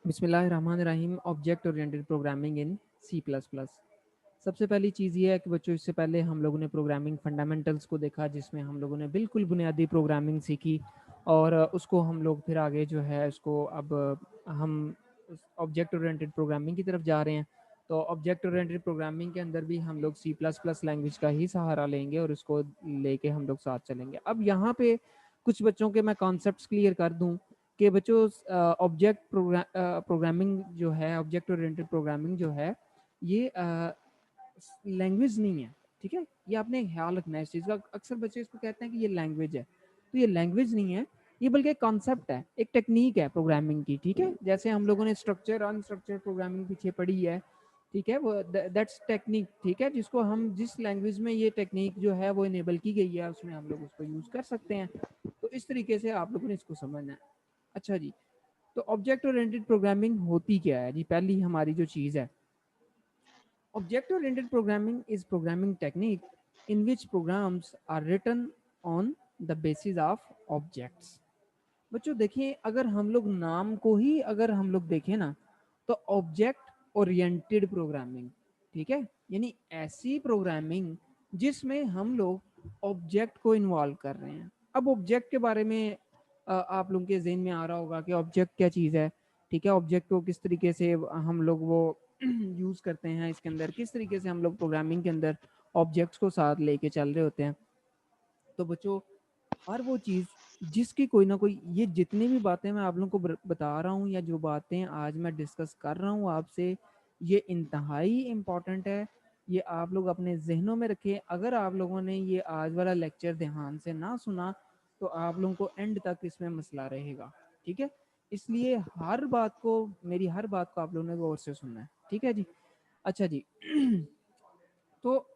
बिस्मिल्लाहिर्रहमानिर्रहीम। Object oriented programming in C plus plus. सबसे पहली चीज़ ये है कि बच्चों, इससे पहले हम लोगों ने प्रोग्रामिंग फंडामेंटल्स को देखा, जिसमें हम लोगों ने बिल्कुल बुनियादी प्रोग्रामिंग सीखी और उसको हम लोग फिर आगे जो है उसको अब हम ऑब्जेक्ट ओरिएंटेड प्रोग्रामिंग की तरफ जा रहे हैं। तो ऑब्जेक्ट ओरिएंटेड प्रोग्रामिंग के अंदर भी हम लोग सी प्लस प्लस लैंग्वेज का ही सहारा लेंगे और उसको लेके हम लोग साथ चलेंगे। अब यहाँ पे कुछ बच्चों के मैं कॉन्सेप्ट्स क्लियर कर दूँ कि बच्चों, ऑब्जेक्ट प्रोग्रामिंग जो है, ऑब्जेक्ट ओरिएंटेड प्रोग्रामिंग जो है, ये लैंग्वेज नहीं है। ठीक है, ये आपने ख्याल रखना है इस चीज़ का। अक्सर बच्चे इसको कहते हैं कि ये लैंग्वेज है, तो ये लैंग्वेज नहीं है, ये बल्कि एक कॉन्सेप्ट है, एक टेक्निक है प्रोग्रामिंग की। ठीक है, जैसे हम लोगों ने स्ट्रक्चर अनस्ट्रक्चर प्रोग्रामिंग पीछे पढ़ी है, ठीक है, वो दैट्स टेक्निक। ठीक है, जिसको हम जिस लैंग्वेज में ये टेक्निक जो है वो इनेबल की गई है, उसमें हम लोग उसको यूज़ कर सकते हैं। तो इस तरीके से आप लोगों ने इसको समझना है। अच्छा जी, तो ऑब्जेक्ट ओरिएंटेड प्रोग्रामिंग होती क्या है जी? पहली हमारी जो चीज़ है, object oriented programming is programming technique in which programs are written on the basis of objects. बच्चों देखिए, अगर हम लोग नाम को ही अगर हम लोग देखें ना, तो ऑब्जेक्ट ओरिएंटेड प्रोग्रामिंग, ठीक है, यानी ऐसी प्रोग्रामिंग जिसमें हम लोग ऑब्जेक्ट को इन्वॉल्व कर रहे हैं। अब ऑब्जेक्ट के बारे में आप लोगों के ज़हन में आ रहा होगा कि ऑब्जेक्ट क्या चीज़ है। ठीक है, ऑब्जेक्ट को किस तरीके से हम लोग वो यूज़ करते हैं, इसके अंदर किस तरीके से हम लोग प्रोग्रामिंग के अंदर ऑब्जेक्ट्स को साथ लेके चल रहे होते हैं। तो बच्चों, हर वो चीज़ जिसकी कोई ना कोई, ये जितनी भी बातें मैं आप लोगों को बता रहा हूँ या जो बातें आज मैं डिस्कस कर रहा हूँ आपसे, ये इंतहाई इम्पॉर्टेंट है। ये आप लोग अपने जहनों में रखें। अगर आप लोगों ने ये आज वाला लेक्चर ध्यान से ना सुना, तो आप लोगों को एंड तक इसमें मसला रहेगा। ठीक है, इसलिए हर बात को, मेरी हर बात को आप लोगों ने गौर से सुनना है। ठीक है जी। अच्छा जी तो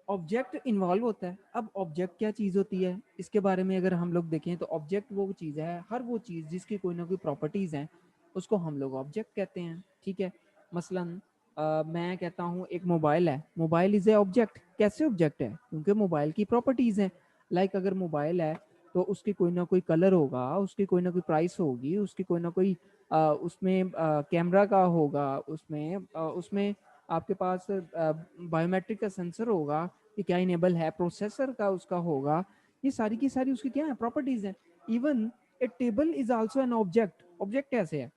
ऑब्जेक्ट इन्वॉल्व होता है। अब ऑब्जेक्ट क्या चीज़ होती है, इसके बारे में अगर हम लोग देखें, तो ऑब्जेक्ट वो चीज़ है, हर वो चीज़ जिसकी कोई ना कोई प्रॉपर्टीज़ हैं, उसको हम लोग ऑब्जेक्ट कहते हैं। ठीक है, मसलन मैं कहता हूँ एक मोबाइल है, मोबाइल इज़ ए ऑब्जेक्ट। कैसे ऑब्जेक्ट है? क्योंकि मोबाइल की प्रॉपर्टीज़ हैं। लाइक अगर मोबाइल है तो उसकी कोई ना कोई कलर होगा, उसकी कोई ना कोई प्राइस होगी, उसकी कोई ना कोई उसमें कैमरा का होगा, उसमें आपके पास बायोमेट्रिक का सेंसर होगा कि क्या इनेबल है, प्रोसेसर का उसका होगा। ये सारी की सारी उसकी क्या है, प्रॉपर्टीज हैं। Even a table is also an object. Object कैसे है?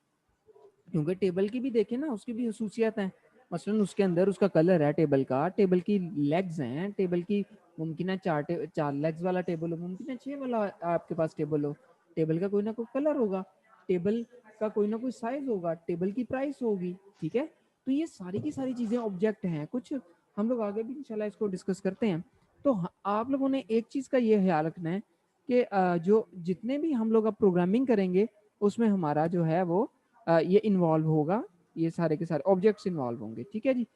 क्योंकि टेबल की भी देखें ना, उसकी भी खसूसियात हैं। मसलन उसके अंदर उसका कलर है टेबल का, टेबल की लेग्स हैं, टेबल की मुमकिन है चार लेग्स वाला टेबल हो, मुमकिन है 6 वाला आपके पास टेबल हो। टेबल का कोई ना कोई कलर होगा, टेबल का कोई ना कोई साइज होगा, टेबल की प्राइस होगी। ठीक है, तो ये सारी की सारी चीज़ें ऑब्जेक्ट हैं। कुछ हम लोग आगे भी इंशाल्लाह इसको डिस्कस करते हैं। तो आप लोगों ने एक चीज़ का ये ख्याल रखना है कि जो जितने भी हम लोग अब प्रोग्रामिंग करेंगे, उसमें हमारा जो है वो ये इन्वॉल्व होगा, ये सारे के सारे ऑब्जेक्ट्स इन्वॉल्व होंगे। ठीक है जी।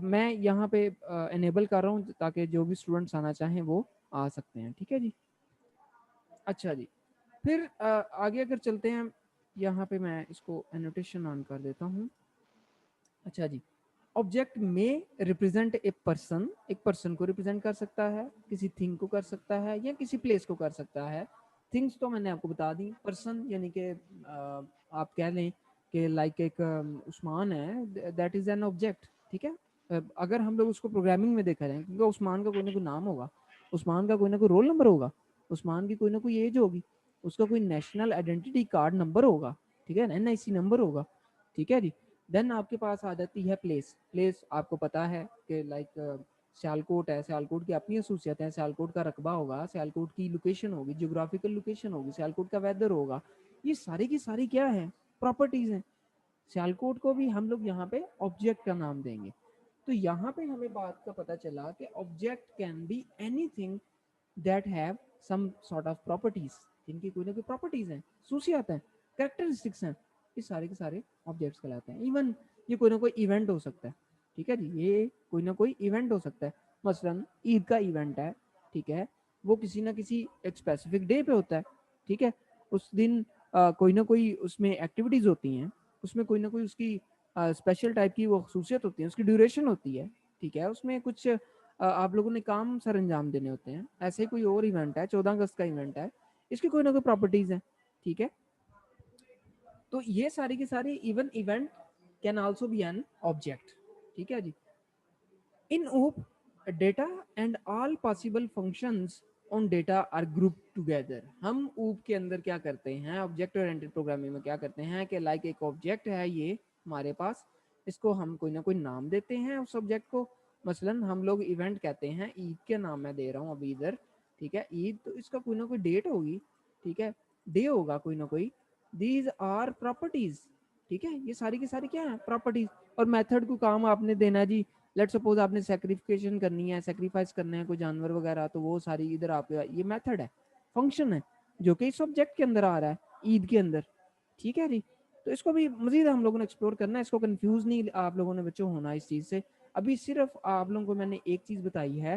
मैं यहाँ पे इनेबल कर रहा हूँ ताकि जो भी स्टूडेंट्स आना चाहें वो आ सकते हैं। ठीक है जी। अच्छा जी, फिर आगे अगर चलते हैं, यहाँ पे मैं इसको एनोटेशन ऑन कर देता हूँ। अच्छा जी, ऑब्जेक्ट में रिप्रेजेंट ए पर्सन, एक पर्सन को रिप्रेजेंट कर सकता है, किसी थिंग को कर सकता है, या किसी प्लेस को कर सकता है। थिंग्स तो मैंने आपको बता दी। पर्सन यानी कि आप कह लें कि लाइक एक उस्मान है, दैट इज़ एन ऑब्जेक्ट। ठीक है, अगर हम लोग उसको प्रोग्रामिंग में देखा जाए, क्योंकि उस्मान का कोई ना कोई नाम होगा, उस्मान का कोई ना कोई रोल नंबर होगा, उस्मान की कोई ना कोई एज होगी, उसका कोई नेशनल आइडेंटिटी कार्ड नंबर होगा, ठीक है, NIC नंबर होगा। ठीक है जी। देन आपके पास आ जाती है प्लेस। प्लेस आपको पता है कि लाइक सियालकोट है, सियालकोट की अपनी खसूसियत है, सियालकोट का रकबा होगा, सियालकोट की लोकेशन होगी, जियोग्राफिकल लोकेशन होगी, सियालकोट का वेदर होगा। ये सारी की सारी क्या है, प्रॉपर्टीज़ हैं। सियालकोट को भी हम लोग यहाँ पे ऑब्जेक्ट का नाम देंगे। तो यहाँ पे हमें बात का पता चला कि object can be anything that have some sort of properties, जिनकी कोई ना कोई प्रॉपर्टीज हैं, खसूसियात हैं, कैरेक्टरिस्टिक्स हैं। ये सारे के सारे ऑब्जेक्ट्स कहलाते हैं। इवन ये कोई ना कोई इवेंट हो सकता है। ठीक है जी, ये कोई ना कोई इवेंट हो सकता है। मसलन ईद का इवेंट है, ठीक है, वो किसी ना किसी एक स्पेसिफिक डे पे होता है। ठीक है, उस दिन कोई ना कोई उसमें एक्टिविटीज़ होती हैं, उसमें कोई ना कोई उसकी स्पेशल टाइप की वो खसूसियत होती है, उसकी ड्यूरेशन होती है। ठीक है, उसमें कुछ आप लोगों ने काम सर अंजाम देने होते हैं। ऐसे कोई और इवेंट है, 14 अगस्त का इवेंट है, इसकी कोई ना कोई प्रॉपर्टीज़ हैं। ठीक है, تو یہ ساری کی ساری even event can also be an object. ٹھیک ہے جی. In OOP data and all possible functions on data are group together. ہم اوپ کے اندر کیا کرتے ہیں آبجیکٹ اورینٹڈ پروگرامنگ میں کیا کرتے ہیں کہ لائک ایک آبجیکٹ ہے یہ ہمارے پاس, اس کو ہم کوئی نہ کوئی نام دیتے ہیں اس آبجیکٹ کو. مثلا ہم لوگ ایونٹ کہتے ہیں, عید کے نام میں دے رہا ہوں ابھی ادھر, ٹھیک ہے, عید, تو اس کا کوئی نہ کوئی ڈیٹ ہوگی, ٹھیک ہے, ڈے ہوگا کوئی نہ کوئی. These are properties. ٹھیک ہے, یہ ساری کی ساری کیا ہیں پراپرٹیز. اور میتھڈ کو کام آپ نے دینا جی, لیٹ سپوز آپ نے سیکریفیکیشن کرنی ہے, سیکریفائس کرنا ہے کوئی جانور وغیرہ, تو وہ ساری ادھر آپ یہ میتھڈ ہے, فنکشن ہے جو کہ اس آبجیکٹ کے اندر آ رہا ہے عید کے اندر. ٹھیک ہے جی. تو اس کو بھی مزید ہم لوگوں نے ایکسپلور کرنا ہے, اس کو کنفیوز نہیں آپ لوگوں نے بچوں ہونا اس چیز سے. ابھی صرف آپ لوگوں کو میں نے ایک چیز بتائی ہے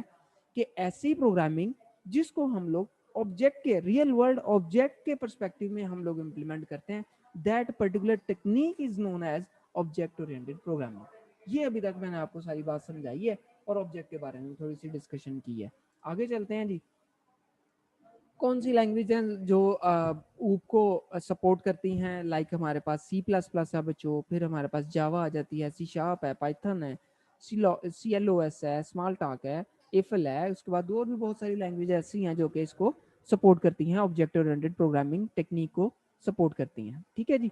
کہ ایسی پروگرامنگ جس کو ہم لوگ آبجیکٹ کے ریئل ورلڈ آبجیکٹ کے پرسپیکٹو میں ہم لوگ امپلیمنٹ کرتے ہیں, that particular technique is known as object oriented programming. یہ ابھی تک میں نے آپ کو ساری بات سمجھائی ہے اور آبجیکٹ کے بارے میں تھوڑی سی ڈسکشن کی ہے. آگے چلتے ہیں جی. کون سی لینگویج ہیں جو اوپ کو سپورٹ کرتی ہیں؟ لائک ہمارے پاس سی پلس پلس ہے بچوں, پھر ہمارے پاس جاوا آ جاتی ہے, سی شارپ ہے, پائتھن ہے, سی ایل او ایس ہے, اسمال ٹاک ہے, ایفل ہے. اس کے بعد اور بھی بہت ساری لینگویج ایسی ہیں جو کہ اس کو سپورٹ کرتی ہیں, آبجیکٹ اورینٹڈ پروگرامنگ ٹیکنیک کو سپورٹ کرتی ہیں. ٹھیک ہے جی.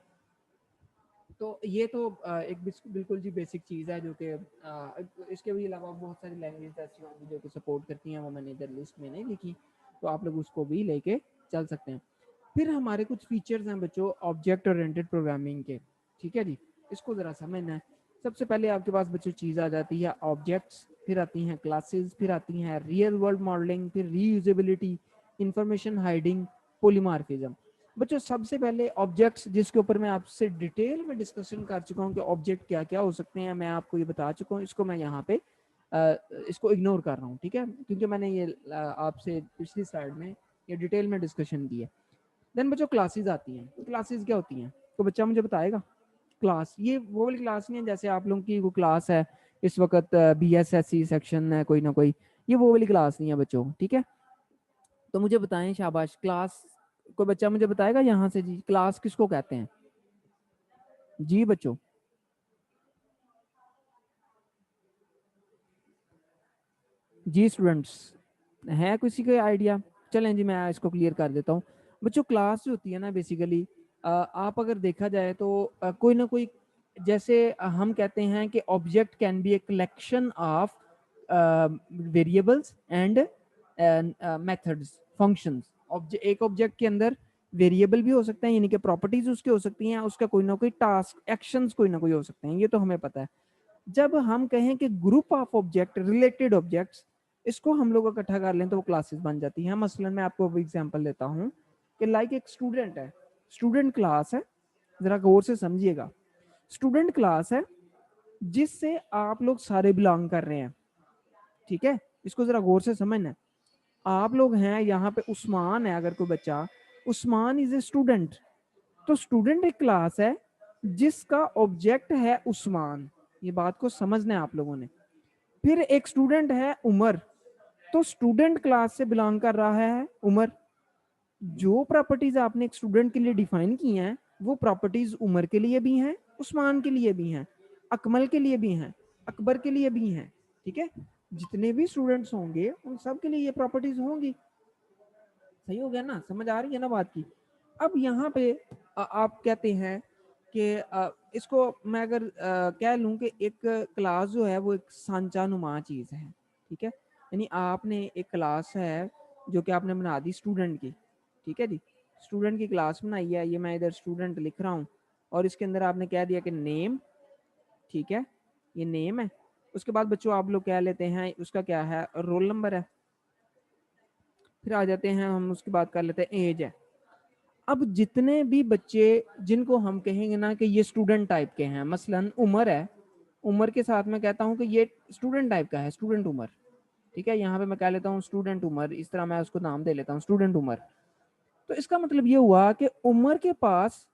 تو یہ تو ایک بالکل جی بیسک چیز ہے جو کہ اس کے بھی علاوہ بہت ساری لینگویج ایسی ہوں گی جو کہ سپورٹ کرتی ہیں, وہ میں نے ادھر لسٹ میں نہیں لکھی, تو آپ لوگ اس کو بھی لے کے چل سکتے ہیں. پھر ہمارے کچھ فیچرز ہیں بچوں آبجیکٹ اورینٹڈ پروگرامنگ کے. ٹھیک ہے جی, اس کو ذرا سمجھنا ہے. سب سے پہلے آپ کے پاس بچوں چیز آ جاتی ہے آبجیکٹس, پھر آتی ہیں کلاسز, پھر آتی ہیں ریئل ورلڈ ماڈلنگ, پھر ری یوزیبلٹی, انفارمیشن ہائڈنگ, پولیمارفزم. بچوں سب سے پہلے آبجیکٹس, جس کے اوپر میں آپ سے ڈیٹیل میں ڈسکشن کر چکا ہوں کہ آبجیکٹ کیا کیا ہو سکتے ہیں, میں آپ کو یہ بتا چکا ہوں. اس کو میں یہاں پہ اس کو اگنور کر رہا ہوں, ٹھیک ہے, کیونکہ میں نے یہ آپ سے پچھلی سلائڈ میں یہ ڈیٹیل میں ڈسکشن کی ہے. دین بچوں کلاسز آتی ہیں. کلاسز کیا ہوتی ہیں تو بچہ مجھے بتائے گا. کلاس یہ وہ والی کلاس نہیں ہے جیسے آپ لوگوں کی وہ کلاس ہے اس وقت B S S C section ہے کوئی نہ کوئی, یہ وہ والی کلاس نہیں ہے بچوں. ٹھیک ہے, تو مجھے بتائیں شاباش, کلاس کوئی بچہ مجھے بتائے گا یہاں سے جی کلاس کس کو کہتے ہیں؟ جی بچوں, جی اسٹوڈنٹس ہے کسی کا آئیڈیا؟ چلیں جی میں اس کو کلیئر کر دیتا ہوں. بچوں کلاس جو ہوتی ہے نا بیسیکلی آپ اگر دیکھا جائے تو کوئی نہ کوئی, جیسے ہم کہتے ہیں کہ object can be a collection of variables and methods functions. ایک آبجیکٹ کے اندر ویریبل بھی ہو سکتے ہیں, یعنی کہ پراپرٹیز اس کے ہو سکتی ہیں, اس کا کوئی نہ کوئی ٹاسک ایکشنز کوئی نہ کوئی ہو سکتے ہیں, یہ تو ہمیں پتہ ہے. جب ہم کہیں کہ group of object related objects, اس کو ہم لوگ اکٹھا کر لیں تو وہ کلاسز بن جاتی ہیں. مثلا میں آپ کو ایگزامپل دیتا ہوں کہ لائک ایک اسٹوڈنٹ ہے, اسٹوڈنٹ کلاس ہے, ذرا غور سے سمجھیے گا. اسٹوڈنٹ کلاس ہے جس سے آپ لوگ سارے بلانگ کر رہے ہیں. ٹھیک ہے, اس کو ذرا غور سے سمجھنا ہے. آپ لوگ ہیں یہاں پہ, عثمان ہے اگر کوئی بچہ, عثمان از اے اسٹوڈنٹ. تو اسٹوڈنٹ ایک کلاس ہے جس کا آبجیکٹ ہے عثمان. یہ بات کو سمجھنا ہے آپ لوگوں نے. پھر ایک اسٹوڈنٹ ہے عمر, تو اسٹوڈنٹ کلاس سے بلانگ کر رہا ہے عمر. جو پراپرٹیز آپ نے ایک اسٹوڈنٹ کے لیے ڈیفائن کی ہیں وہ پراپرٹیز عمر کے لیے بھی ہیں, عثمان کے لیے بھی ہیں, اکمل کے لیے بھی ہیں, اکبر کے لیے بھی ہیں. ٹھیک ہے, جتنے بھی اسٹوڈنٹس ہوں گے ان سب کے لیے یہ پراپرٹیز ہوں گی. صحیح ہو گیا نا, سمجھ آ رہی ہے نا بات کی. اب یہاں پہ آپ کہتے ہیں کہ اس کو میں اگر کہہ لوں کہ ایک کلاس جو ہے وہ ایک سانچہ نما چیز ہے. ٹھیک ہے, یعنی آپ نے ایک کلاس ہے جو کہ آپ نے بنا دی اسٹوڈنٹ کی. ٹھیک ہے جی, اسٹوڈنٹ کی کلاس بنائی ہے, یہ میں ادھر اسٹوڈنٹ لکھ رہا ہوں, اور اس کے اندر آپ نے کہہ دیا کہ نیم. ٹھیک ہے, یہ نیم ہے. اس کے بعد بچوں آپ لوگ کہہ لیتے ہیں اس کا کیا ہے, رول نمبر ہے. پھر آ جاتے ہیں ہم اس کی بات کر لیتے ہیں ایج ہے. اب جتنے بھی بچے جن کو ہم کہیں گے نا کہ یہ اسٹوڈنٹ ٹائپ کے ہیں, مثلا عمر ہے, عمر کے ساتھ میں کہتا ہوں کہ یہ اسٹوڈنٹ ٹائپ کا ہے, اسٹوڈنٹ عمر. ٹھیک ہے, یہاں پہ میں کہہ لیتا ہوں اسٹوڈنٹ عمر, اس طرح میں اس کو نام دے لیتا ہوں اسٹوڈنٹ عمر. تو اس کا مطلب یہ ہوا کہ عمر کے پاس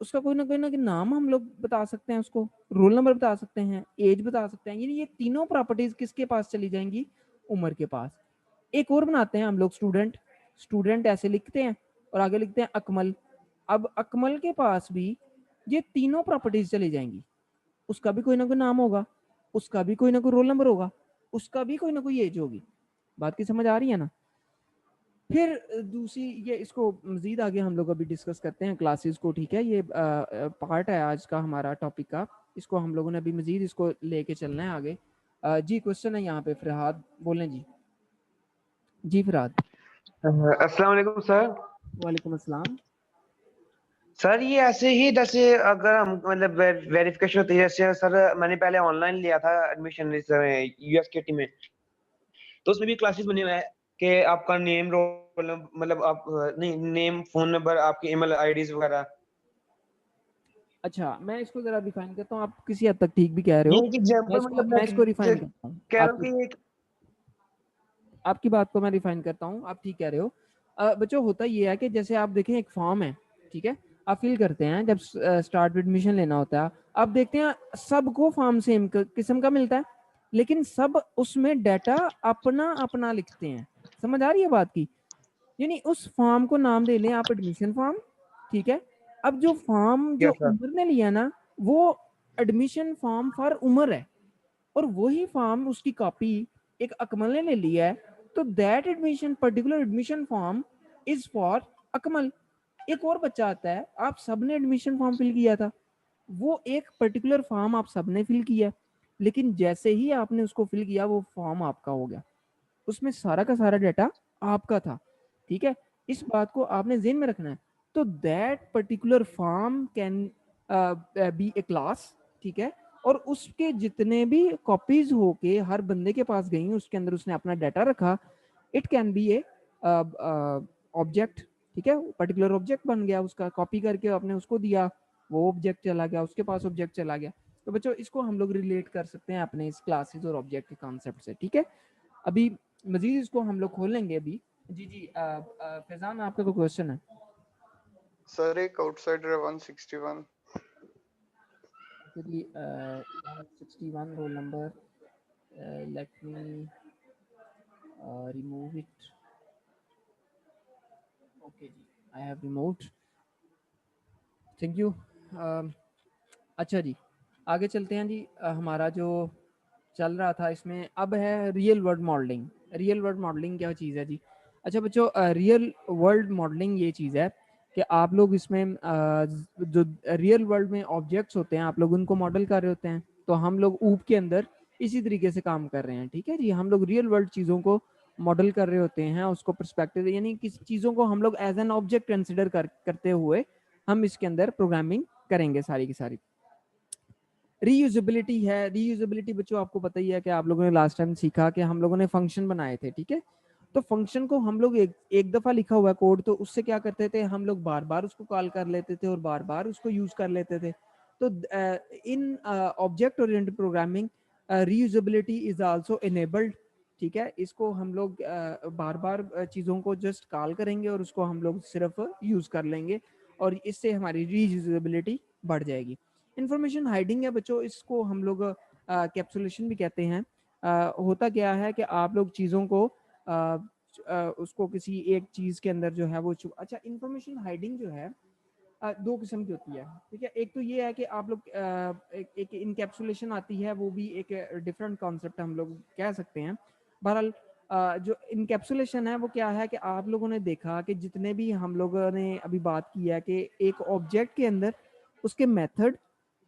اس کا کوئی نہ کوئی نام ہم لوگ بتا سکتے ہیں, اس کو رول نمبر بتا سکتے ہیں, ایج بتا سکتے ہیں. یعنی یہ تینوں پراپرٹیز کس کے پاس چلی جائیں گی, عمر کے پاس. ایک اور بناتے ہیں ہم لوگ اسٹوڈنٹ ایسے لکھتے ہیں اور آگے لکھتے ہیں اکمل. اب اکمل کے پاس بھی ये तीनों प्रॉपर्टीज चली जाएंगी। उसका भी कोई ना कोई नाम होगा, उसका भी कोई ना कोई रोल नंबर होगा, उसका भी कोई ना कोई एज होगी। बात की समझ आ रही है ना? फिर दूसरी ये, इसको मजीद आगे हम लोग अभी डिस्कस करते हैं क्लासेस को, ठीक है? ये पार्ट है आज का हमारा टॉपिक का, इसको हम लोगों ने अभी मजीद इसको लेके चलना है आगे। जी क्वेश्चन है यहाँ पे, फरहाद बोलें जी। जी फरहाद। अस्सलाम वालेकुम सर। वालेकुम अस्सलाम। सर ये ऐसे ही जैसे अगर हम मतलब वेरिफिकेशन होती है, जैसे सर मैंने पहले ऑनलाइन लिया था एडमिशन यूएसकेटी में, तो उसमें भी क्लासेस बने हुए हैं कि आपका नेम, रोल मतलब आप नहीं, नेम, फोन नंबर, आपकी ईमेल आईडीज वगैरह। अच्छा, मैं इसको जरा रिफाइन करता हूँ, आप किसी हद तक ठीक भी कह रहे ये हो। एक एग्जांपल मतलब मैं इसको मैं रिफाइन करता हूँ, कह रहा हूँ कि एक आपकी बात को मैं रिफाइन करता हूँ, आप ठीक कह रहे हो। बच्चों होता ये है कि जैसे आप देखें एक फॉर्म है, ठीक है? आप फिल करते हैं जब स्टार्ट एडमिशन लेना होता है, आप देखते हैं सबको फॉर्म सेम किस्म का मिलता है, लेकिन सब उसमें डाटा अपना अपना लिखते हैं। समझ आ रही है बात की? यानी उस फॉर्म को नाम दे लें आप एडमिशन फॉर्म, ठीक है? अब जो फॉर्म जो क्या सर? उमर ने लिया ना, वो एडमिशन फॉर्म फॉर उमर है, और वही फॉर्म उसकी कॉपी एक अकमल ने ले लिया है, तो that admission particular admission form is for Akmal. एक और बच्चा आता है, आप सबने एडमिशन फॉर्म फिल किया था, वो एक पर्टिकुलर फॉर्म आप सबने फिल किया, लेकिन जैसे ही आपने उसको फिल किया वो फॉर्म आपका हो गया, उसमें सारा का सारा डाटा आपका था, ठीक है? इस बात को आपने ज़हन में रखना है। तो that particular form can be A class, ठीक है? और उसके जितने भी कॉपीज होके हर बंदे के पास गई, उसके अंदर उसने अपना डाटा रखा, it can be A object, ठीक है? पर्टिकुलर ऑब्जेक्ट बन गया, उसका कॉपी करके आपने उसको दिया, वो ऑब्जेक्ट चला गया, उसके पास ऑब्जेक्ट चला गया। तो बच्चों इसको हम लोग रिलेट कर सकते हैं अपने इस क्लासेस और ऑब्जेक्ट के कॉन्सेप्ट से, ठीक है? अभी मजीद इसको हम लोग खोलेंगे अभी। जी जी, फैजान आपका कोई क्वेश्चन है? सर एक आउटसाइडर 161। जी 161 roll number, let me remove it. Okay जी, I have removed, thank you. अच्छा जी, आगे चलते हैं जी। हमारा जो चल रहा था इसमें अब है real world modelling. Real world modelling क्या चीज़ है जी? अच्छा बच्चों, रियल वर्ल्ड मॉडलिंग ये चीज़ है कि आप लोग इसमें जो रियल वर्ल्ड में ऑब्जेक्ट्स होते हैं, आप लोग उनको मॉडल कर रहे होते हैं, तो हम लोग ऊप के अंदर इसी तरीके से काम कर रहे हैं, ठीक है जी? हम लोग रियल वर्ल्ड चीज़ों को मॉडल कर रहे होते हैं, उसको पर्सपेक्टिव यानी किसी चीज़ों को हम लोग एज एन ऑब्जेक्ट कंसिडर करते हुए हम इसके अंदर प्रोग्रामिंग करेंगे सारी की सारी। रीयूजेबिलिटी है। रीयूजेबिलिटी बच्चों आपको पता ही है कि आप लोगों ने लास्ट टाइम सीखा कि हम लोगों ने फंक्शन बनाए थे, ठीक है? तो फंक्शन को हम लोग एक दफा लिखा हुआ कोड, तो उससे क्या करते थे, हम लोग बार बार उसको कॉल कर लेते थे और बार बार उसको यूज कर लेते थे। तो in object oriented programming reusability is also enabled, ठीक है? इसको हम लोग बार बार चीज़ों को जस्ट कॉल करेंगे और उसको हम लोग सिर्फ यूज कर लेंगे, और इससे हमारी रीयूजेबिलिटी बढ़ जाएगी। इंफॉर्मेशन हाइडिंग है बच्चों, इसको हम लोग कैप्सुलेशन भी कहते हैं। होता क्या है कि आप लोग चीज़ों को उसको किसी एक चीज़ के अंदर जो है वो अच्छा, इंफॉर्मेशन हाइडिंग जो है दो किस्म की होती है, ठीक है? एक तो ये है कि आप लोग एक इनकैप्सुलेशन आती है, वो भी एक डिफरेंट कॉन्सेप्ट हम लोग कह सकते हैं। बहरहाल जो इनकैप्सुलेशन है वो क्या है कि आप लोगों ने देखा कि जितने भी हम लोगों ने अभी बात की है कि एक ऑब्जेक्ट के अंदर उसके मेथड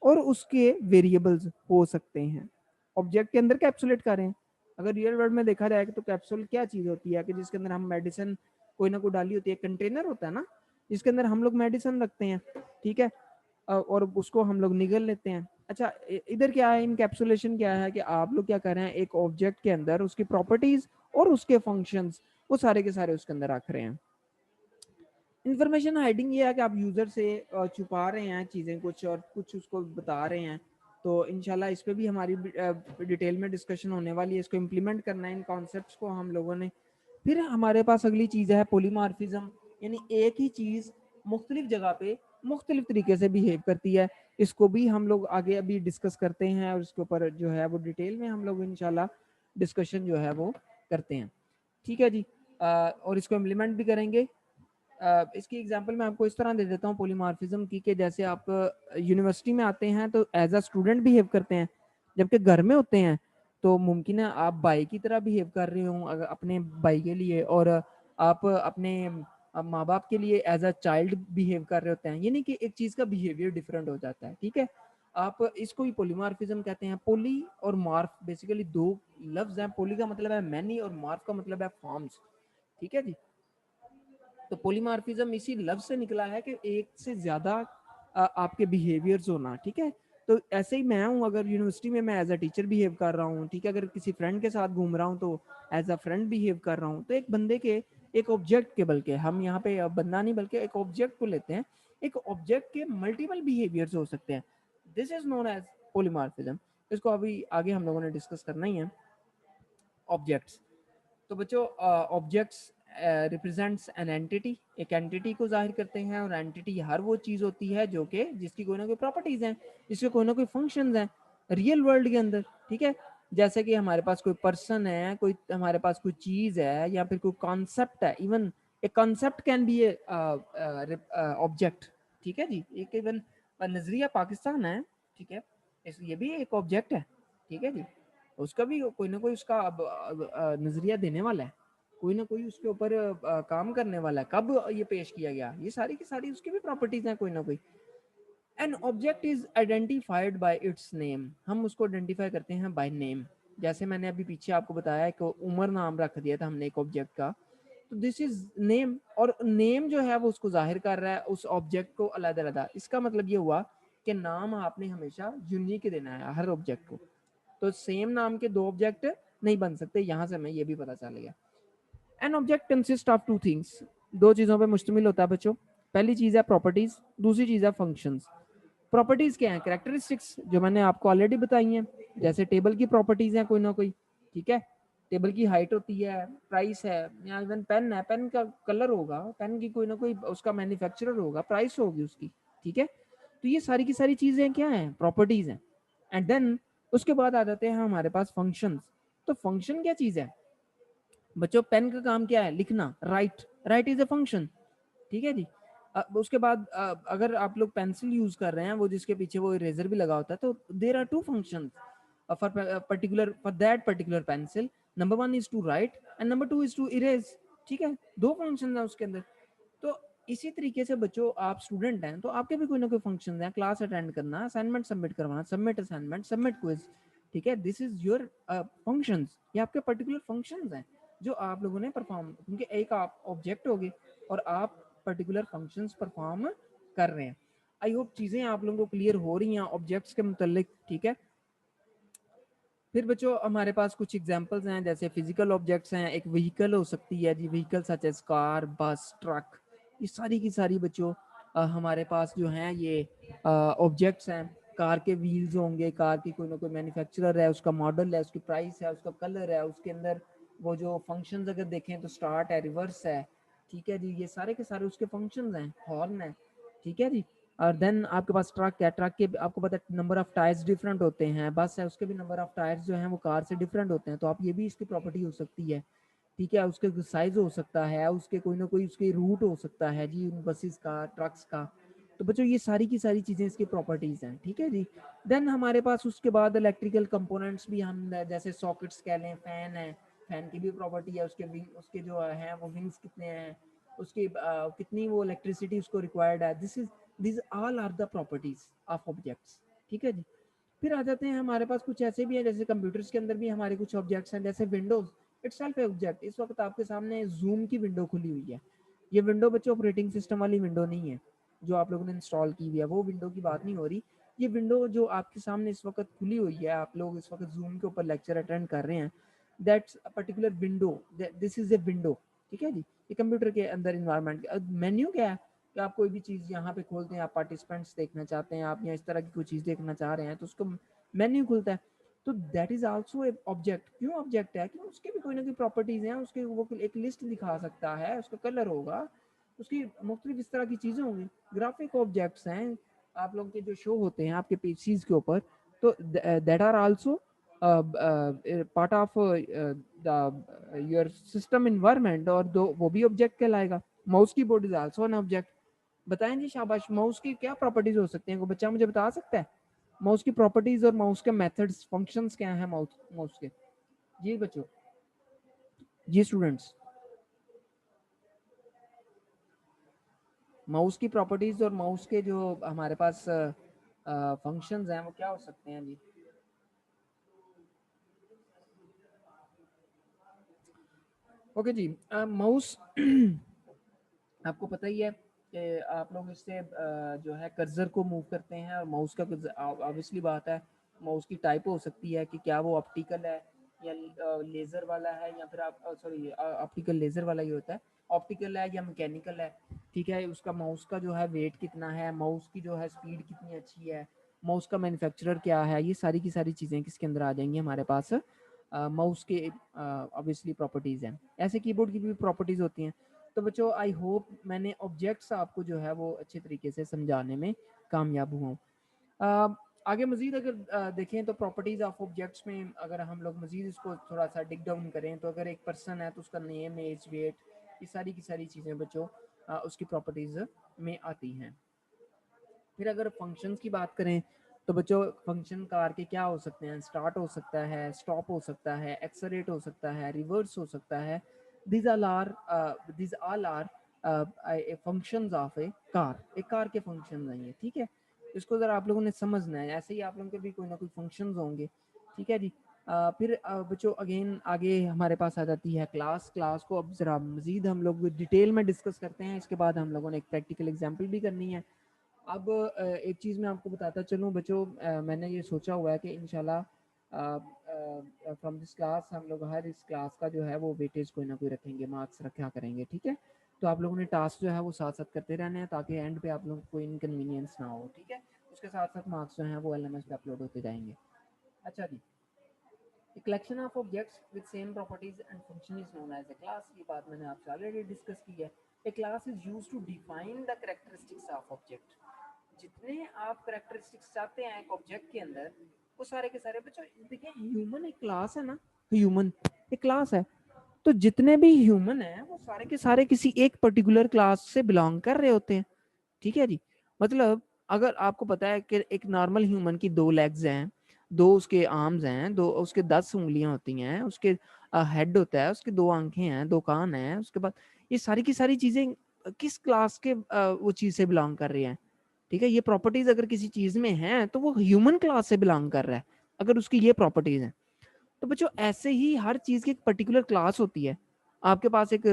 और उसके वेरिएबल्स हो सकते हैं, ऑब्जेक्ट के अंदर कैप्सुलेट करें। अगर रियल वर्ल्ड में देखा जाए तो कैप्सूल क्या चीज़ होती है कि जिसके अंदर हम मेडिसिन कोई ना कोई डाली होती है, कंटेनर होता है ना, जिसके अंदर हम लोग मेडिसिन रखते हैं, ठीक है? और उसको हम लोग निगल लेते हैं। अच्छा, इधर क्या है, इनकैप्सुलेशन क्या है कि आप लोग क्या कर रहे हैं, एक ऑब्जेक्ट के अंदर उसकी प्रॉपर्टीज और उसके फंक्शंस वो सारे के सारे उसके अंदर रख रहे हैं। इंफॉर्मेशन हाइडिंग ये है कि आप यूजर से छुपा रहे हैं चीज़ें कुछ और कुछ उसको बता रहे हैं। तो इंशाल्लाह इस पे भी हमारी डिटेल में डिस्कशन होने वाली है, इसको इम्प्लीमेंट करना है इन कॉन्सेप्ट्स को हम लोगों ने। फिर हमारे पास अगली चीज़ है पोलीमार्फिज्म, यानी एक ही चीज़ मुख्तलिफ जगह पे मुख्तलिफ तरीके से बिहेव करती है। इसको भी हम लोग आगे अभी डिस्कस करते हैं और इसके ऊपर जो है वो डिटेल में हम लोग इंशाल्लाह डिस्कशन जो है वो करते हैं, ठीक है जी? और इसको इम्प्लीमेंट भी करेंगे। इसकी एग्जांपल मैं आपको इस तरह दे देता हूँ पॉलीमॉर्फिज्म की, कि जैसे आप यूनिवर्सिटी में आते हैं तो एज अ स्टूडेंट बिहेव करते हैं, जबकि घर में होते हैं तो मुमकिन है आप भाई की तरह बिहेव कर रहे हो अपने भाई के लिए, और आप अपने माँ बाप के लिए एज अ चाइल्ड बिहेव कर रहे होते हैं, यानी कि एक चीज़ का बिहेवियर डिफरेंट हो जाता है, ठीक है। आप इसको ही पॉलीमॉर्फिज्म कहते हैं। पोली और मार्फ बेसिकली दो लफ्ज हैं। पोली का मतलब है मैनी और मार्फ का मतलब है फॉर्म्स, ठीक है जी। तो पॉलीमॉर्फिज्म इसी लफ्ज से निकला है कि एक से ज्यादा आपके बिहेवियर्स होना, ठीक है। तो ऐसे ही मैं हूँ, अगर यूनिवर्सिटी में मैं एज अ टीचर बिहेव कर रहा हूँ, ठीक है, अगर किसी फ्रेंड के साथ घूम रहा हूँ तो एज अ फ्रेंड बिहेव कर रहा हूँ। तो एक बंदे के, एक ऑब्जेक्ट के, बल्कि हम यहाँ पे बंदा नहीं बल्कि एक ऑब्जेक्ट को लेते हैं, एक ऑब्जेक्ट के मल्टीपल बिहेवियर्स हो सकते हैं। This is known as polymorphism. इसको अभी आगे हम लोगों ने डिस्कस करना ही है। ऑब्जेक्ट्स, तो बच्चों ऑब्जेक्ट्स रिप्रेजेंट्स एन एंटिटी, एक एंटिटी को जाहिर करते हैं, और एंटिटी हर वो चीज़ होती है जो कि जिसकी कोई ना कोई प्रॉपर्टीज हैं, जिसके कोई ना कोई फंक्शंस हैं रियल वर्ल्ड के अंदर, ठीक है। जैसे कि हमारे पास कोई पर्सन है, कोई हमारे पास कोई चीज़ है, या फिर कोई कॉन्सेप्ट है। Even a concept can be A object, ठीक है जी। एक इवन नजरिया पाकिस्तान है, ठीक है, ये भी एक ऑब्जेक्ट है, ठीक है जी। उसका भी कोई ना कोई उसका नजरिया देने वाला है, कोई ना कोई उसके ऊपर काम करने वाला है, कब ये पेश किया गया, ये सारी की सारी उसकी भी प्रॉपर्टीज हैं कोई ना कोई। An object is identified by it's name, हम उसको आइडेंटिफाई करते हैं बाय नेम। जैसे मैंने अभी पीछे आपको बताया कि उमर नाम रख दिया था हमने एक ऑब्जेक्ट का, तो दिस इज नेम, और नेम जो है वो उसको जाहिर कर रहा है उस ऑब्जेक्ट को अलग-अलग। इसका मतलब ये हुआ कि नाम आपने हमेशा यूनिक देना है हर ऑब्जेक्ट को, तो सेम नाम के दो ऑब्जेक्ट नहीं बन सकते, यहां से हमें ये भी पता चल गया। An object consist of two things, दो चीजों पे मुश्तमिल होता है बच्चों। पहली चीज है प्रॉपर्टीज, दूसरी चीज है फंक्शंस। प्रॉपर्टीज क्या है? कैरेक्टरिस्टिक्स, जो मैंने आपको ऑलरेडी बताई हैं। जैसे टेबल की प्रॉपर्टीज हैं कोई ना कोई, ठीक है, टेबल की हाइट होती है, प्राइस है, या इवन पेन है, पेन का कलर होगा, पेन की कोई ना कोई उसका मैन्युफैक्चरर होगा, प्राइस होगी उसकी, ठीक है। तो ये सारी की सारी चीजें क्या हैं? प्रॉपर्टीज हैं। एंड देन उसके बाद आ जाते हैं हमारे पास फंक्शंस। तो फंक्शन क्या चीज है बच्चों? पेन का काम क्या है? लिखना, right, right is a function, ठीक है जी। उसके बाद अगर आप लोग पेंसिल यूज कर रहे हैं, वो जिसके पीछे वो इरेजर भी लगा होता है, तो there are two function for particular, for that particular pencil. Number one is to write and number two is to erase, ठीक है, दो फंक्शन है उसके अंदर। तो इसी तरीके से बच्चों आप स्टूडेंट हैं तो आपके भी कोई ना कोई फंक्शन है, क्लास अटेंड करना, असाइनमेंट सबमिट करवाना, सबमिट असाइनमेंट, सबमिट क्विज, ठीक है, दिस इज योर फंक्शंस। ये आपके पर्टिकुलर फंक्शंस हैं जो आप लोगों ने परफॉर्म, क्योंकि एक आप ऑब्जेक्ट हो गए और आप पर्टिकुलर फंक्शंस परफॉर्म कर रहे हैं। आई होप चीजें आप लोगों को क्लियर हो रही हैं ऑब्जेक्ट्स के मुतालिक, ठीक है। फिर बच्चों हमारे पास कुछ एग्जांपल्स हैं, जैसे फिजिकल ऑब्जेक्ट्स हैं। एक व्हीकल हो सकती है जी, व्हीकल सच एज कार, बस, ट्रक, ये सारी की सारी बच्चों हमारे पास जो हैं ये ऑब्जेक्ट्स हैं। कार के व्हील्स होंगे, कार की कोई ना कोई मैन्युफैक्चरर है, उसका मॉडल है, उसकी प्राइस है, उसका कलर है, उसके अंदर वो जो फंक्शंस अगर देखें तो स्टार्ट है, रिवर्स है, ठीक है जी, ये सारे के सारे उसके फंक्शंस हैं, हॉर्न है, ठीक है जी। और देन आपके पास ट्रक है, ट्रक के आपको पता है नंबर ऑफ टायर्स डिफरेंट होते हैं। बस है, उसके भी नंबर ऑफ टायर्स जो हैं वो कार से डिफरेंट होते हैं, तो आप ये भी इसकी प्रॉपर्टी हो सकती है, ठीक है। उसके साइज हो सकता है, उसके कोई ना कोई उसके रूट हो सकता है जी, उन बसेस का, ट्रक्स का। तो बच्चों ये सारी की सारी चीज़ें इसकी प्रॉपर्टीज़ हैं, ठीक है जी। देन हमारे पास उसके बाद इलेक्ट्रिकल कंपोनेंट्स भी हम, जैसे सॉकेट्स कह लें, फैन है, फैन की भी प्रॉपर्टी है, उसके विंग, उसके जो हैं वो विंग्स कितने हैं, उसकी कितनी वो इलेक्ट्रिसिटी उसको रिक्वायर्ड है। This all are the properties of objects, ठीक है जी। फिर आ जाते हैं हमारे पास कुछ ऐसे भी है, जैसे कंप्यूटर्स के अंदर भी हमारे कुछ ऑब्जेक्ट्स हैं, जैसे विंडोज इटसेल्फ है ऑब्जेक्ट। इस वक्त आपके सामने जूम की विंडो खुली हुई है। ये विंडो बच्चों ऑपरेटिंग सिस्टम वाली विंडो नहीं है जो आप लोगों ने इंस्टॉल की हुई है, वो विंडो की बात नहीं हो रही। ये विंडो जो आपके सामने इस वक्त खुली हुई है, आप लोग इस वक्त जूम के ऊपर लेक्चर अटेंड कर रहे हैं, that's a particular window, this is a window, ठीक है जी। ये कंप्यूटर के अंदर इन्वायरमेंट। मेन्यू क्या है कि आप कोई भी चीज़ यहाँ पे खोलते हैं, आप पार्टिसिपेंट्स देखना चाहते हैं, आप या इस तरह की कोई चीज़ देखना चाह रहे हैं, तो उसको मेन्यू खुलता है। तो that is also a object. क्यों ऑब्जेक्ट है? क्योंकि उसके भी कोई ना कोई प्रॉपर्टीज हैं, उसके वो एक लिस्ट दिखा सकता है, उसका कलर होगा, उसकी मुख्तलिफ इस तरह की चीज़ें होंगी। ग्राफिक ऑब्जेक्ट्स हैं आप लोग के जो शो होते हैं आपके पीसीज के ऊपर, तो that are also part of the your system environment, और दो वो भी ऑब्जेक्ट कहलाएगा। Mouse keyboard is also an object. बताएं जी शाबाश, माउस की क्या प्रॉपर्टीज हो सकती हैं, कोई बच्चा मुझे बता सकता है माउस की प्रॉपर्टीज और माउस के मेथड्स फंक्शंस क्या हैं माउस के? जी बच्चों, जी स्टूडेंट्स, माउस की प्रॉपर्टीज और माउस के जो हमारे पास फंक्शंस हैं वो क्या हो सकते हैं जी? ओके जी, माउस आपको पता ही है कि आप लोग इससे जो है कर्सर को मूव करते हैं, और माउस का ऑब्वियसली बात है माउस की टाइप हो सकती है कि क्या वो ऑप्टिकल है या लेज़र वाला है, या फिर आप सॉरी ऑप्टिकल लेज़र वाला ही होता है, ऑप्टिकल है या मैकेनिकल है, ठीक है। उसका माउस का जो है वेट कितना है, माउस की जो है स्पीड कितनी अच्छी है, माउस का मैन्युफैक्चरर क्या है, ये सारी की सारी चीज़ें किसके अंदर आ जाएंगी हमारे पास माउस के ऑब्वियसली प्रॉपर्टीज़ हैं। ऐसे कीबोर्ड की भी प्रॉपर्टीज़ होती हैं। तो बच्चों आई होप मैंने ऑब्जेक्ट्स आपको जो है वो अच्छे तरीके से समझाने में कामयाब हुआ हूँ। आगे मज़ीद अगर देखें तो प्रॉपर्टीज़ ऑफ ऑब्जेक्ट्स में अगर हम लोग मज़ीद इसको थोड़ा सा डिग डाउन करें तो अगर एक पर्सन है तो उसका नेम, एज, वेट, ये सारी की सारी चीज़ें बच्चों उसकी प्रॉपर्टीज़ में आती हैं। फिर अगर फंक्शंस की बात करें तो बच्चों फंक्शन कार के क्या हो सकते हैं, स्टार्ट हो सकता है, स्टॉप हो सकता है, एक्सलरेट हो सकता है, रिवर्स हो सकता है। these all are these all are functions of A car. एक कार के फंक्शंस हैं ये, ठीक है। इसको ज़रा आप लोगों ने समझना है, ऐसे ही आप लोगों के भी कोई ना कोई फंक्शंस होंगे, ठीक है जी। फिर बच्चों अगेन आगे हमारे पास आ जाती है क्लास। क्लास को अब ज़रा मज़ीद हम लोग डिटेल में डिस्कस करते हैं, इसके बाद हम लोगों ने एक प्रैक्टिकल एग्जाम्पल भी करनी है। अब एक चीज़ मैं आपको बताता चलूँ बच्चों, मैंने ये सोचा हुआ है कि इंशाल्लाह फ्रॉम दिस क्लास हम लोग हर इस क्लास का जो है वो वेटेज कोई ना कोई रखेंगे, मार्क्स रखा करेंगे, ठीक है। तो आप लोगों ने टास्क जो है वो साथ साथ करते रहने हैं ताकि एंड पे आप लोगों को कोई इनकन्वीनियंस ना हो, ठीक है। उसके साथ साथ मार्क्स जो हैं वो LMS पे अपलोड होते जाएंगे। अच्छा जी, A collection of objects with same properties and function is known as a class। ये बात मैंने आपसे ऑलरेडी डिस्कस की है। A class is used to define the characteristics of object। जितने आप करेक्टरिस्टिक्स चाहते हैं एक ऑब्जेक्ट के अंदर, वो सारे के सारे बच्चों देखिए ह्यूमन एक क्लास है ना, ह्यूमन एक क्लास है। तो जितने भी ह्यूमन हैं वो सारे के सारे किसी एक पर्टिकुलर क्लास से बिलोंग कर रहे होते हैं, ठीक है जी। मतलब अगर आपको पता है कि एक नॉर्मल ह्यूमन की 2 लेग्स हैं, 2 उसके आर्म्स हैं, 2 उसके 10 उंगलियां होती हैं, उसके हेड होता है, उसके 2 आंखें हैं, 2 कान हैं, उसके बाद ये सारी की सारी चीजें किस क्लास के वो चीज से बिलोंग कर रही हैं, ठीक है। ये प्रॉपर्टीज अगर किसी चीज में हैं तो वो ह्यूमन क्लास से बिलोंग कर रहा है, अगर उसकी ये प्रॉपर्टीज हैं। तो बच्चों ऐसे ही हर चीज की एक पर्टिकुलर क्लास होती है। आपके पास एक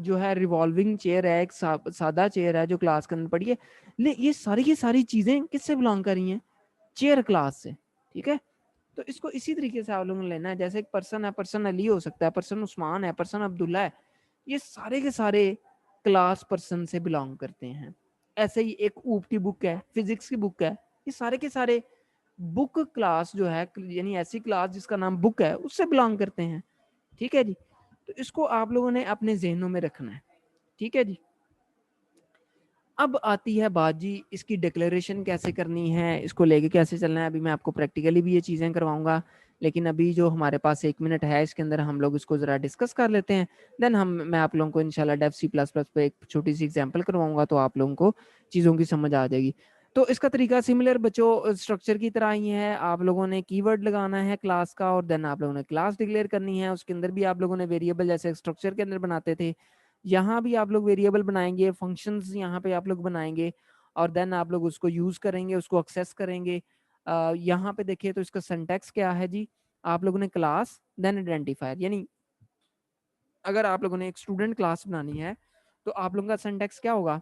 जो है रिवॉल्विंग चेयर है, एक सादा चेयर है जो क्लास के अंदर पड़ी है, ये सारी की सारी चीजें किससे बिलोंग कर रही हैं, चेयर क्लास से, ठीक है। तो इसको इसी तरीके से आप लोगों ने लेना है, जैसे एक पर्सन है, पर्सन अली हो सकता है, पर्सन उस्मान है, पर्सन अब्दुल्ला है, ये सारे के सारे क्लास पर्सन से बिलोंग करते हैं। ऐसे ही एक ऊप की बुक है, फिजिक्स की बुक है, ये सारे के सारे बुक क्लास जो है, यानी ऐसी क्लास जिसका नाम बुक है, उससे बिलोंग करते हैं, ठीक है जी। तो इसको आप लोगों ने अपने जहनों में रखना है, ठीक है जी। अब आती है बात जी इसकी डिक्लेरेशन कैसे करनी है, इसको लेके कैसे चलना है। अभी मैं आपको प्रैक्टिकली भी ये चीज़ें करवाऊंगा, लेकिन अभी जो हमारे पास 1 मिनट है इसके अंदर हम लोग इसको ज़रा डिस्कस कर लेते हैं। देन मैं आप लोगों को इंशाल्लाह डेव C++ पे एक छोटी सी एग्जांपल करवाऊंगा, तो आप लोगों को चीज़ों की समझ आ जाएगी। तो इसका तरीका सिमिलर बच्चों स्ट्रक्चर की तरह ही है। आप लोगों ने कीवर्ड लगाना है क्लास का, और देन आप लोगों ने क्लास डिक्लेयर करनी है। उसके अंदर भी आप लोगों ने वेरिएबल जैसे स्ट्रक्चर के अंदर बनाते थे, यहाँ भी आप लोग वेरिएबल बनाएंगे, फंक्शंस यहाँ पे आप लोग बनाएंगे, और देन आप लोग उसको यूज करेंगे, उसको एक्सेस करेंगे। यहाँ पे देखिए तो इसका सिंटैक्स क्या है जी, आप लोगों ने क्लास देन आइडेंटिफायर, यानी अगर आप लोगों ने एक स्टूडेंट क्लास बनानी है तो आप लोगों का सिंटैक्स क्या होगा,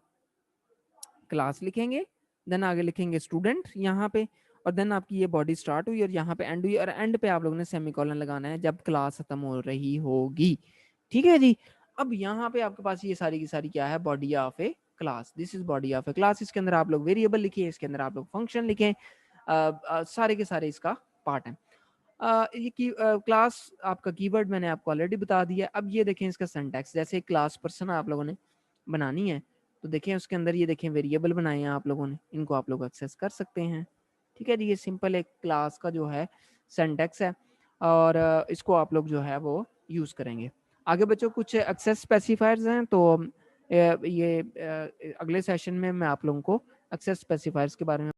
क्लास लिखेंगे, देन आगे लिखेंगे स्टूडेंट यहाँ पे, और देन आपकी ये बॉडी स्टार्ट हुई और यहाँ पे एंड हुई, और एंड पे आप लोगों ने सेमीकोलन लगाना है जब क्लास खत्म हो रही होगी, ठीक है जी। अब यहाँ पे आपके पास ये सारी की सारी क्या है, body of A class. This is body of A class. इसके अंदर आप लोग वेरिएबल लिखिए, इसके अंदर आप लोग फंक्शन लिखें, सारे के सारे इसका पार्ट है। ये की क्लास आपका कीवर्ड मैंने आपको ऑलरेडी बता दिया। अब ये देखें इसका सिंटैक्स, जैसे क्लास पर्सन आप लोगों ने बनानी है तो देखें उसके अंदर ये देखें वेरिएबल बनाए हैं आप लोगों ने, इनको आप लोग एक्सेस कर सकते हैं, ठीक है जी। ये सिंपल एक क्लास का जो है सिंटैक्स है, और इसको आप लोग जो है वो यूज करेंगे। आगे बच्चों कुछ एक्सेस स्पेसिफायर्स हैं, तो یہ اگلے سیشن میں میں آپ لوگوں کو ایکسیس اسپیسیفائرس کے بارے میں